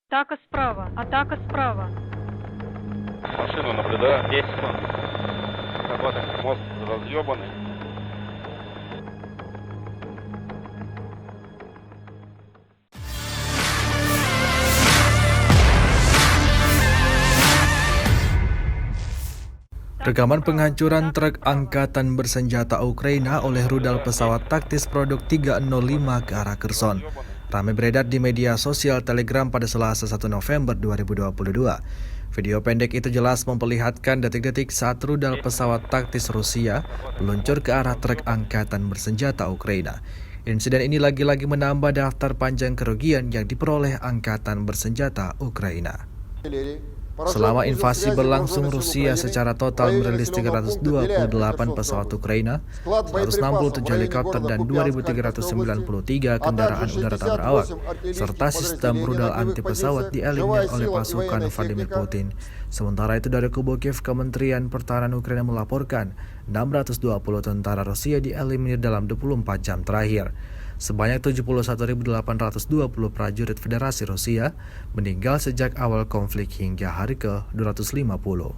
Атака справа, атака справа. Машину наблюдаю. 10 секунд. Работаем. Мост разъебанный. Rekaman penghancuran truk angkatan bersenjata Ukraina oleh rudal pesawat taktis produk 305 ke arah Kherson ramai beredar di media sosial Telegram pada Selasa 1 November 2022. Video pendek itu jelas memperlihatkan detik-detik saat rudal pesawat taktis Rusia meluncur ke arah truk angkatan bersenjata Ukraina. Insiden ini lagi-lagi menambah daftar panjang kerugian yang diperoleh angkatan bersenjata Ukraina. Selama invasi berlangsung, Rusia secara total merilis 328 pesawat Ukraina, 167 helikopter dan 2.393 kendaraan udara tak berawak, serta sistem rudal anti pesawat dieliminir oleh pasukan Vladimir Putin. Sementara itu dari kubu Kiev, Kementerian Pertahanan Ukraina melaporkan 620 tentara Rusia dieliminir dalam 24 jam terakhir. Sebanyak 71.820 prajurit Federasi Rusia meninggal sejak awal konflik hingga hari ke-250.